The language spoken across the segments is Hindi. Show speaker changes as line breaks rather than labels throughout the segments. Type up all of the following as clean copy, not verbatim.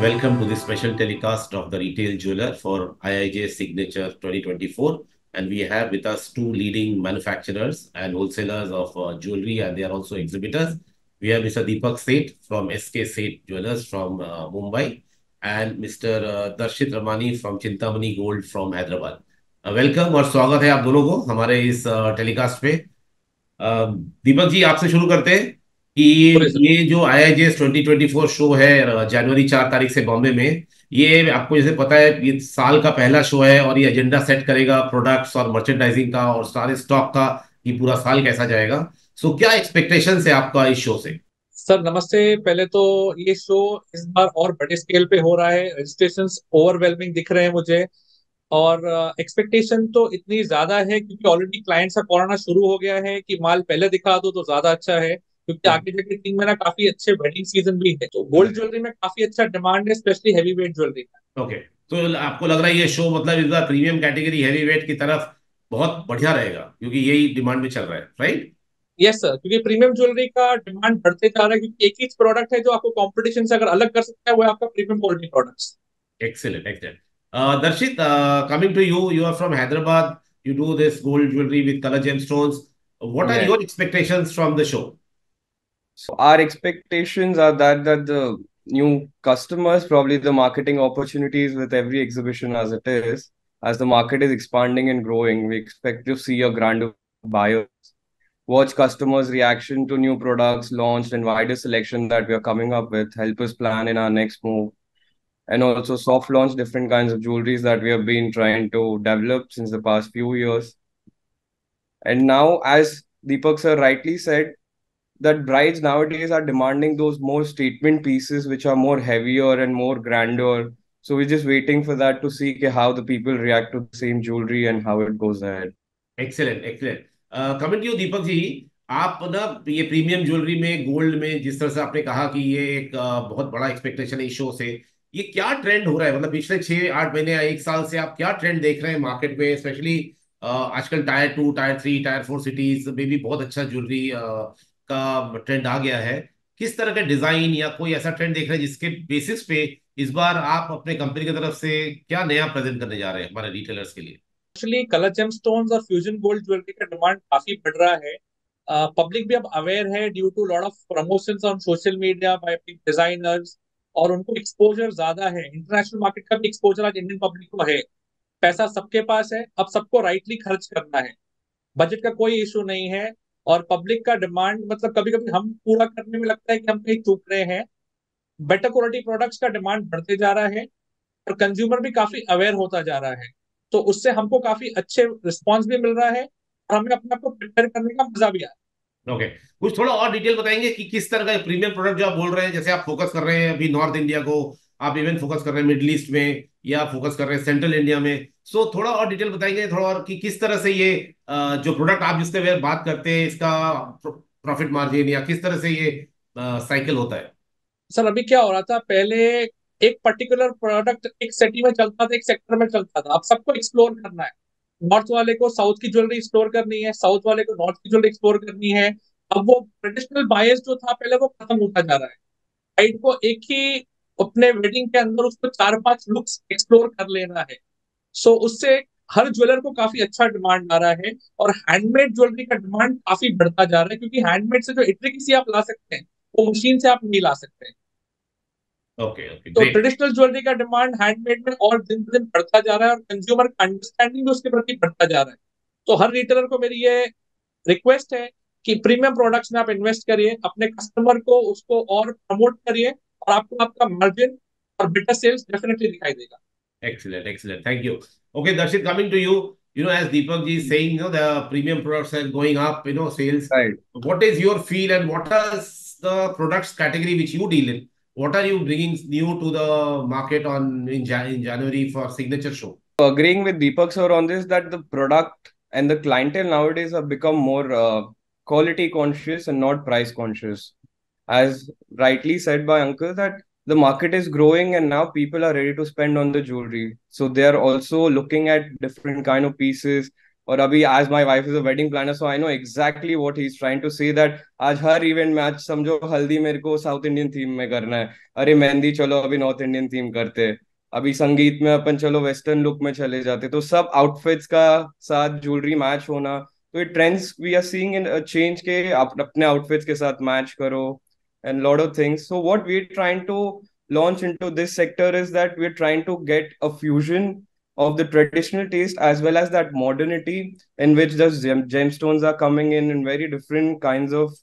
welcome to this special telecast of the Retail Jeweler for IIJ Signature 2024. And we have with us two leading manufacturers and wholesalers of jewelry, and they are also exhibitors. We have Mr. Deepak Seth from SK Seth Jewelers from Mumbai, and Mr. Darshit Ramani from Chintamani Gold from Hyderabad. Welcome और स्वागत है आप दोनों को हमारे इस टेलीकास्ट पे। दीपक जी, आपसे शुरू करते हैं कि
बोलिए सर।
ये जो IIJS 2024 शो है जनवरी 4 तारीख से बॉम्बे में, ये आपको जैसे पता है ये साल का पहला शो है और ये एजेंडा सेट करेगा प्रोडक्ट्स और मर्चेंडाइजिंग का और सारे स्टॉक का कि पूरा साल कैसा जाएगा। सो क्या एक्सपेक्टेशन है आपका इस शो से?
सर नमस्ते। पहले तो ये शो इस बार और बड़े स्केल पे हो रहा है। रजिस्ट्रेशंस ओवरवेलमिंग दिख रहे हैं मुझे, और एक्सपेक्टेशन तो इतनी ज्यादा है क्योंकि ऑलरेडी क्लाइंट्स का कॉल शुरू हो गया है कि माल पहले दिखा दो तो ज्यादा अच्छा है, क्योंकि आगे जाके 3 महीना काफी अच्छे वेडिंग सीजन भी है, तो गोल्ड ज्वेलरी में काफी अच्छा डिमांड है, स्पेशली हैवी वेट ज्वेलरी में।
ओके, तो आपको लग रहा है ये शो मतलब इस बार प्रीमियम कैटेगरी हैवी वेट की तरफ बहुत बढ़िया रहेगा क्योंकि यही डिमांड में चल रहा है, राइट?
यस सर, क्योंकि प्रीमियम ज्वेलरी का डिमांड बढ़ते जा रहा है, क्योंकि एक ही प्रोडक्ट है जो आपको कंपटीशन से अगर अलग कर सकता है वो है आपका premium quality products.
Excellent, excellent. Darshit, coming to you, you are from Hyderabad. You do this gold jewelry with color gemstones. What are
Yeah.
your expectations from the show?
So our expectations are that the new customers, probably the marketing opportunities with every exhibition as it is, as the market is expanding and growing, we expect to see a grand buyers. Watch customers' reaction to new products launched and wider selection that we are coming up with, help us plan in our next move. And also soft launch different kinds of jewelries that we have been trying to develop since the past few years. And now, as Deepak sir rightly said, that brides nowadays are demanding those more statement pieces which are more heavier and more grandeur. So we're just waiting for that to see how the people react to the same jewelry and how it goes ahead.
Excellent, excellent. Coming to you, Deepak ji, आप ना ये प्रीमियम ज्वेलरी में गोल्ड में जिस तरह से आपने कहा कि ये एक बहुत बड़ा एक्सपेक्टेशन है इस शो से, ये क्या ट्रेंड हो रहा है? मतलब पिछले 6-8 महीने या एक साल से आप क्या ट्रेंड देख रहे हैं मार्केट में, स्पेशली आजकल टायर 2, टायर 3, टायर 4 सिटीज में भी बहुत अच्छा ज्वेलरी का ट्रेंड आ गया है। किस तरह के डिजाइन या कोई ऐसा ट्रेंड देख रहे हैं जिसके बेसिस पे इस बार आप अपने कंपनी की तरफ से क्या नया प्रेजेंट करने जा रहे हैं हमारे रिटेलर्स के लिए?
एक्चुअली कलर जेमस्टोन्स और फ्यूजन गोल्ड ज्वेलरी का डिमांड काफी बढ़ रहा है। पब्लिक भी अब अवेयर है due to lot of promotions on social media by designers, और उनको एक्सपोजर ज्यादा है। इंटरनेशनल मार्केट का भी एक्सपोजर आज इंडियन पब्लिक को है। पैसा सबके पास है, अब सबको राइटली खर्च करना है, बजट का कोई इशू नहीं है। और पब्लिक का डिमांड मतलब कभी कभी हम पूरा करने में लगता है कि हम कहीं चूक रहे हैं। बेटर क्वालिटी प्रोडक्ट्स का डिमांड बढ़ते जा रहा है और कंज्यूमर भी काफी अवेयर होता जा रहा है, तो उससे हमको काफी अच्छे रिस्पॉन्स भी मिल रहा है और हमें अपने आप को प्रिपेयर करने का मजा भी आ रहा
ओके, कुछ थोड़ा और डिटेल बताएंगे कि किस तरह का प्रीमियम प्रोडक्ट जो आप बोल रहे हैं, जैसे आप फोकस कर रहे हैं अभी नॉर्थ इंडिया को, आप इवन फोकस कर रहे हैं मिडिल ईस्ट में या फोकस कर रहे हैं सेंट्रल इंडिया में। सो थोड़ा और डिटेल बताएंगे थोड़ा और कि किस तरह से ये जो प्रोडक्ट आप जिसके बारे में बात करते हैं इसका प्रॉफिट मार्जिन या किस तरह से ये साइकिल होता है?
है। सर अभी क्या हो रहा था, पहले एक पर्टिकुलर प्रोडक्ट एक सिटी में चलता था, एक सेक्टर में चलता था। अब सबको एक्सप्लोर करना है। नॉर्थ वाले को साउथ की ज्वेलरी एक्सप्लोर करनी है, साउथ वाले को नॉर्थ की ज्वेलरी एक्सप्लोर करनी है। अब वो ट्रेडिशनल बायर्स जो था पहले वो खत्म होता जा रहा है। ब्राइड को एक ही अपने वेडिंग के अंदर उसको 4-5 लुक्स एक्सप्लोर कर लेना है। सो उससे हर ज्वेलर को काफी अच्छा डिमांड आ रहा है, और हैंडमेड ज्वेलरी का डिमांड काफी बढ़ता जा रहा है, क्योंकि हैंडमेड से जो इंट्रिकेसी आप ला सकते हैं वो मशीन से आप नहीं ला सकते हैं।
ओके ओके,
तो
ग्रेट।
ट्रेडिशनल ज्वेलरी का डिमांड हैंडमेड में और दिन दिन बढ़ता जा रहा है, और कंज्यूमर का अंडरस्टैंडिंग भी उसके प्रति बढ़ता जा रहा है। तो हर रिटेलर को मेरी ये रिक्वेस्ट है कि प्रीमियम प्रोडक्ट्स में आप इन्वेस्ट करिए, अपने कस्टमर को उसको और प्रमोट करिए, और आपको आपका मार्जिन और बेटर सेल्स डेफिनेटली दिखाई देगा।
Excellent, excellent. Thank you. Okay, Darshit, coming to you, as Deepak ji is saying, the premium products are going up, sales.
Right.
What is your feel and what is the products category which you deal in? What are you bringing new to the market in January for signature show?
Agreeing with Deepak sir on this, that the product and the clientele nowadays have become more quality conscious and not price conscious. As rightly said by Uncle, that the market is growing and now people are ready to spend on the jewelry. So they are also looking at different kind of pieces, और अभी as my wife is a wedding planner, so I know exactly what he is trying to say, that आज हर इवेंट में, आज समझो हल्दी मेरे को साउथ इंडियन थीम में करना है, अरे मेहंदी चलो अभी नॉर्थ इंडियन थीम करते हैं, अभी संगीत में अपन चलो वेस्टर्न लुक में चले जाते, तो सब आउटफिट्स का साथ ज्वेलरी मैच होना, तो ये trends we are seeing in change के, आप अपने आउटफिट्स के साथ मैच करो and lot of things. So what we're trying to launch into this sector is that we're trying to get a fusion of the traditional taste as well as that modernity in which the gemstones are coming in very different kinds of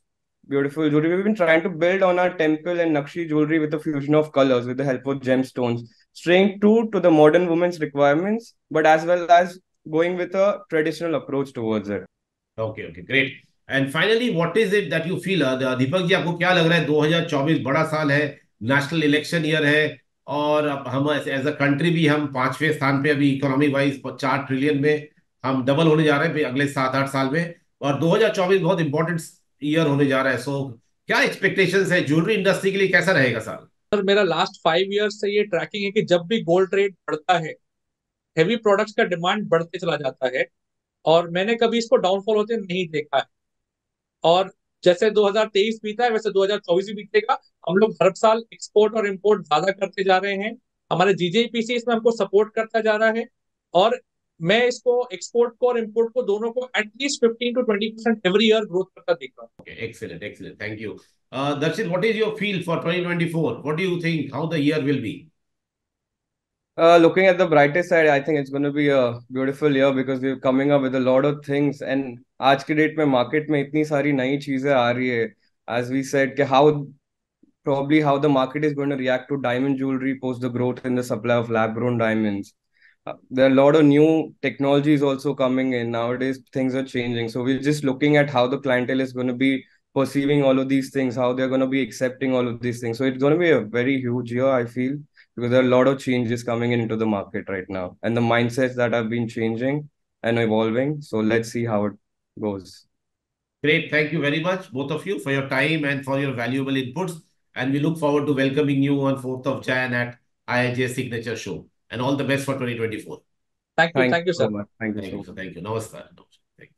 beautiful jewelry. We've been trying to build on our temple and Nakshi jewelry with a fusion of colors with the help of gemstones, staying true to the modern woman's requirements, but as well as going with a traditional approach towards it.
Okay okay great. And finally what is it that you feel, Deepak ji आपको क्या लग रहा है, 2024 बड़ा साल है, नेशनल इलेक्शन ईयर है, और अब हम एज अ कंट्री भी हम 5वें स्थान पे अभी इकोनॉमी वाइज 4 ट्रिलियन में हम डबल होने जा रहे हैं अगले 7-8 साल में, और 2024 बहुत इंपॉर्टेंट ईयर होने जा रहा है। सो क्या एक्सपेक्टेशंस है ज्वेलरी इंडस्ट्री के लिए, कैसा रहेगा साल?
सर मेरा लास्ट 5 ईयर से ये ट्रैकिंग है कि जब भी गोल्ड रेट बढ़ता है, हेवी प्रोडक्ट्स का डिमांड बढ़ते चला जाता है, और मैंने कभी इसको डाउनफॉल होते नहीं देखा है। और जैसे 2023 बीता है वैसे 2024 भी बीतेगा। हम लोग हर साल एक्सपोर्ट और इंपोर्ट ज्यादा करते जा रहे हैं, हमारे जीजेपीसी इसमें हमको सपोर्ट करता जा रहा है, और मैं इसको एक्सपोर्ट को और इंपोर्ट को दोनों को at least 15 to 20% every year growth करता देख रहा हूँ।
Excellent, excellent. Thank you. Darshit, what is your feel for 2024? What do you think? How the year will be?
Looking at the brighter side, I think it's going to be a beautiful year because we're coming up with a lot of things. And आज के डेट में मार्केट में इतनी सारी नई चीजें आ रही है, as we said, कि how probably how the market is going to react to diamond jewelry post the growth in the supply of lab-grown diamonds. There are a lot of new technologies also coming in nowadays. Things are changing, so we're just looking at how the clientele is going to be perceiving all of these things, how they're going to be accepting all of these things. So it's going to be a very huge year, I feel, because there are a lot of changes coming into the market right now, and the mindsets that have been changing and evolving. So let's see how it goes.
Great. Thank you very much, both of you, for your time and for your valuable inputs. And we look forward to welcoming you on 4th of Jan at IIJ Signature Show. And all the best for 2024.
Thank you,
Thank
thank
you
you
so
sir.
much. Thank you
Thank
so
you.
much.
Thank you. Namaskar. Namaskar. Thank you.